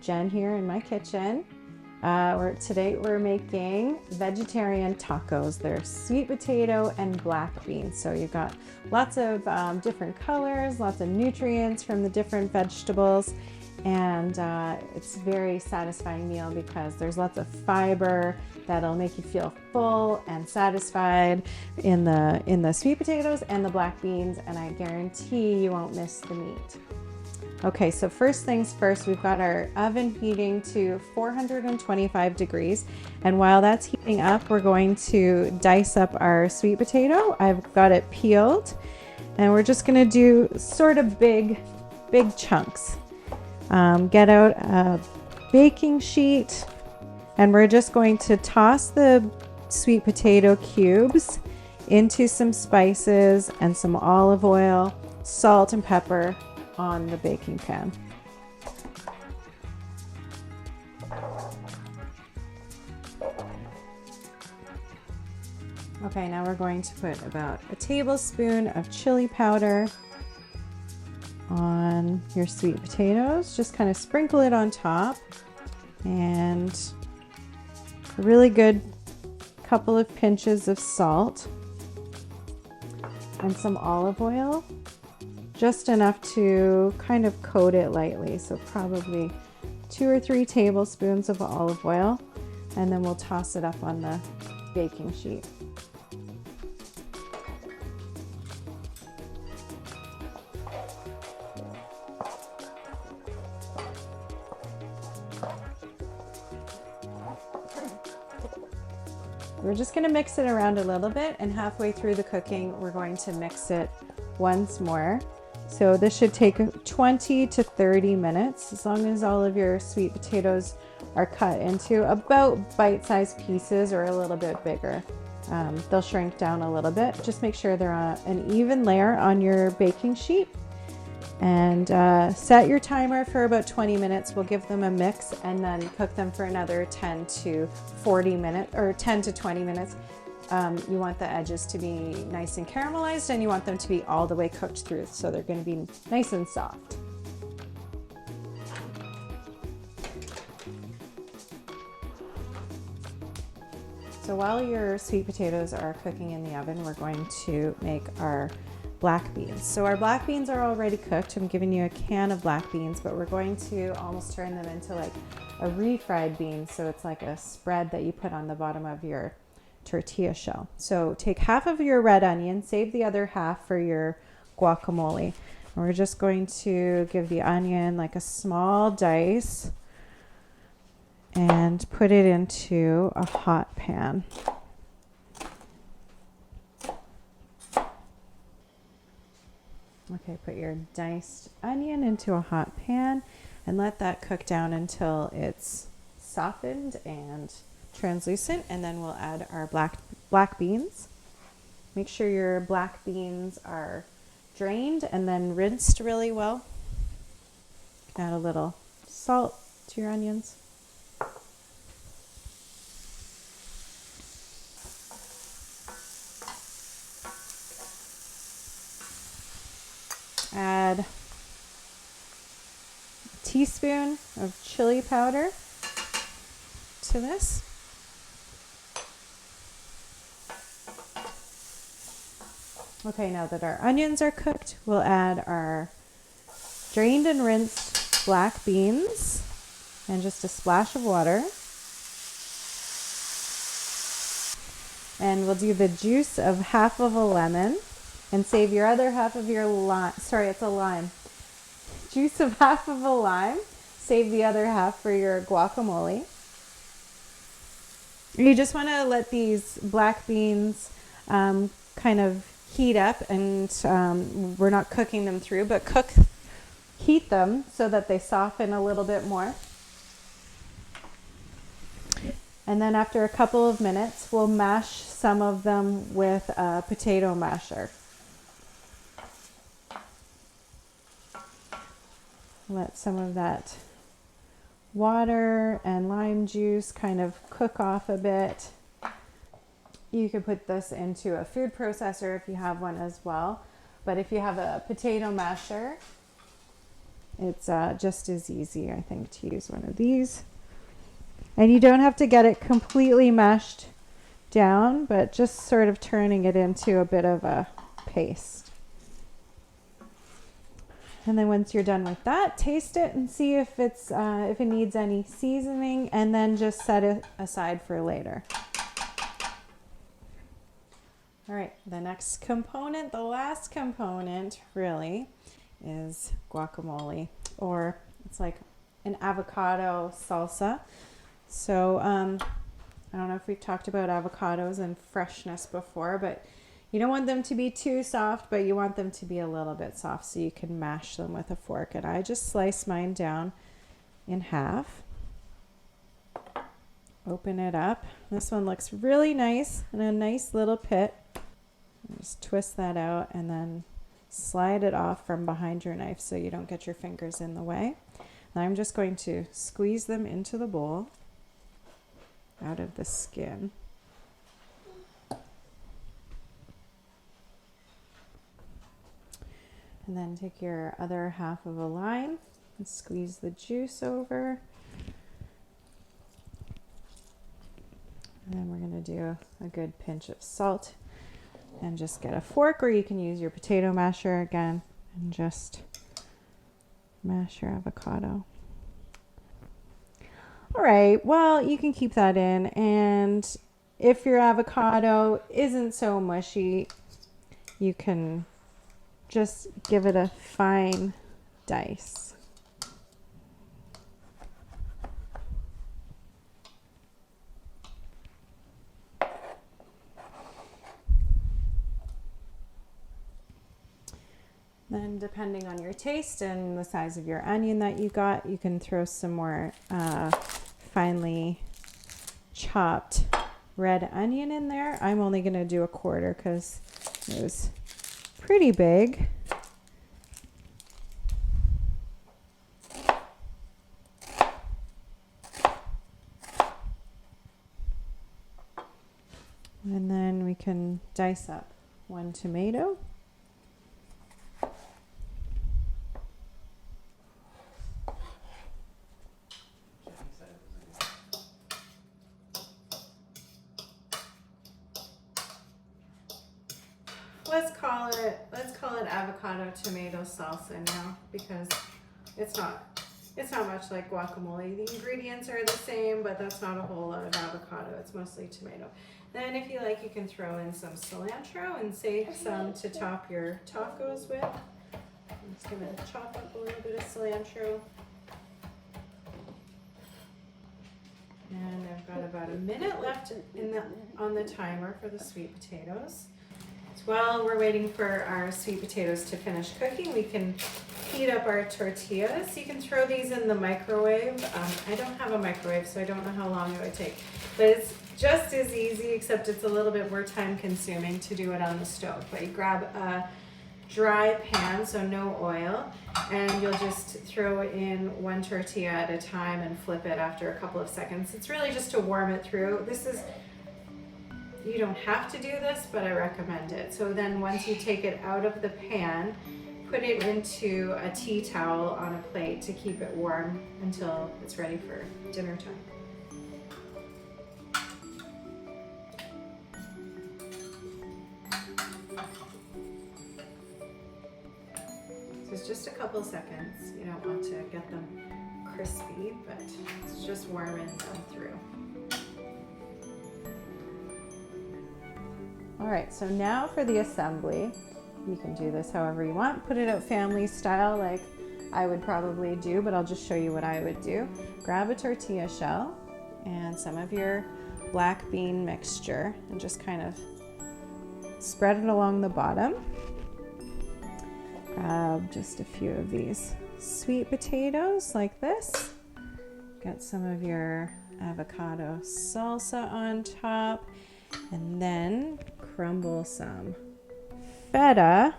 Jen here in my kitchen. Today we're making vegetarian tacos. They're sweet potato and black beans. So you've got lots of different colors, lots of nutrients from the different vegetables, and it's a very satisfying meal because there's lots of fiber that'll make you feel full and satisfied in the sweet potatoes and the black beans, and I guarantee you won't miss the meat. Okay, so first things first, we've got our oven heating to 425 degrees. And while that's heating up, we're going to dice up our sweet potato. I've got it peeled, and we're just gonna do sort of big chunks. Get out a baking sheet, and we're just going to toss the sweet potato cubes into some spices and some olive oil, salt and pepper on the baking pan. Okay, now we're going to put about a tablespoon of chili powder on your sweet potatoes. Just kind of sprinkle it on top, and a really good couple of pinches of salt and some olive oil. Just enough to kind of coat it lightly, so probably 2 or 3 tablespoons of olive oil, and then we'll toss it up on the baking sheet. We're just going to mix it around a little bit, and halfway through the cooking we're going to mix it once more. So this should take 20 to 30 minutes, as long as all of your sweet potatoes are cut into about bite-sized pieces or a little bit bigger. They'll shrink down a little bit. Just make sure they're on an even layer on your baking sheet, and set your timer for about 20 minutes. We'll give them a mix and then cook them for another 10 to 40 minutes, or 10 to 20 minutes. You want the edges to be nice and caramelized, and you want them to be all the way cooked through, so they're going to be nice and soft. So while your sweet potatoes are cooking in the oven, we're going to make our black beans. So our black beans are already cooked. I'm giving you a can of black beans, but we're going to almost turn them into like a refried bean, so it's like a spread that you put on the bottom of your tortilla shell. So take half of your red onion, save the other half for your guacamole. And we're just going to give the onion like a small dice and put it into a hot pan. Okay, put your diced onion into a hot pan and let that cook down until it's softened and translucent, and then we'll add our black beans. Make sure your black beans are drained and then rinsed really well. Add a little salt to your onions. Add a teaspoon of chili powder to this. Okay, now that our onions are cooked, we'll add our drained and rinsed black beans and just a splash of water. And we'll do the juice of half of a lemon, and save your other half of your lime. Sorry, it's a lime. Juice of half of a lime. Save the other half for your guacamole. You just want to let these black beans kind of heat up, and we're not cooking them through, but heat them so that they soften a little bit more. And then after a couple of minutes, we'll mash some of them with a potato masher. Let some of that water and lime juice kind of cook off a bit. You could put this into a food processor if you have one as well. But if you have a potato masher, it's just as easy, I think, to use one of these. And you don't have to get it completely mashed down, but just sort of turning it into a bit of a paste. And then once you're done with that, taste it and see if it needs any seasoning, and then just set it aside for later. All right, the next component, the last component really, is guacamole, or it's like an avocado salsa. So I don't know if we've talked about avocados and freshness before, but you don't want them to be too soft, but you want them to be a little bit soft so you can mash them with a fork. And I just slice mine down in half. Open it up. This one looks really nice in a nice little pit. Just twist that out and then slide it off from behind your knife so you don't get your fingers in the way. Now I'm just going to squeeze them into the bowl out of the skin. And then take your other half of a lime and squeeze the juice over. And then we're going to do a good pinch of salt and just get a fork, or you can use your potato masher again and just mash your avocado. All right, well, you can keep that in, and if your avocado isn't so mushy, you can just give it a fine dice. Then depending on your taste and the size of your onion that you got, you can throw some more finely chopped red onion in there. I'm only going to do a quarter because it was pretty big. And then we can dice up one tomato. Let's call it avocado tomato salsa now, because it's not much like guacamole. The ingredients are the same, but that's not a whole lot of avocado. It's mostly tomato. Then if you like, you can throw in some cilantro and save some to top your tacos with. I'm just gonna chop up a little bit of cilantro. And I've got about a minute left on the timer for the sweet potatoes. While we're waiting for our sweet potatoes to finish cooking, we can heat up our tortillas. You can throw these in the microwave. I don't have a microwave, so I don't know how long it would take. But it's just as easy, except it's a little bit more time consuming to do it on the stove. But you grab a dry pan, so no oil, and you'll just throw in one tortilla at a time and flip it after a couple of seconds. It's really just to warm it through. You don't have to do this, but I recommend it. So then once you take it out of the pan, put it into a tea towel on a plate to keep it warm until it's ready for dinner time. So it's just a couple seconds. You don't want to get them crispy, but it's just warming them through. All right, so now for the assembly. You can do this however you want. Put it out family style like I would probably do, but I'll just show you what I would do. Grab a tortilla shell and some of your black bean mixture and just kind of spread it along the bottom. Grab just a few of these sweet potatoes like this. Get some of your avocado salsa on top. And then crumble some feta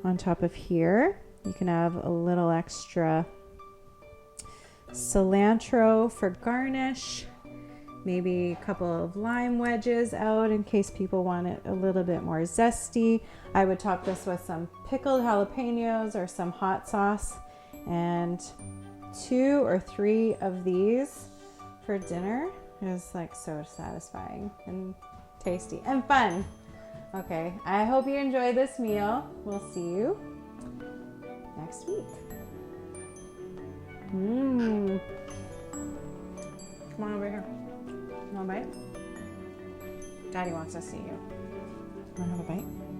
on top of here. You can have a little extra cilantro for garnish. Maybe a couple of lime wedges out in case people want it a little bit more zesty. I would top this with some pickled jalapenos or some hot sauce. And 2 or 3 of these for dinner is like so satisfying and tasty and fun. Okay, I hope you enjoy this meal. We'll see you next week. Come on over here. You want a bite? Daddy wants to see you. Want to have a bite?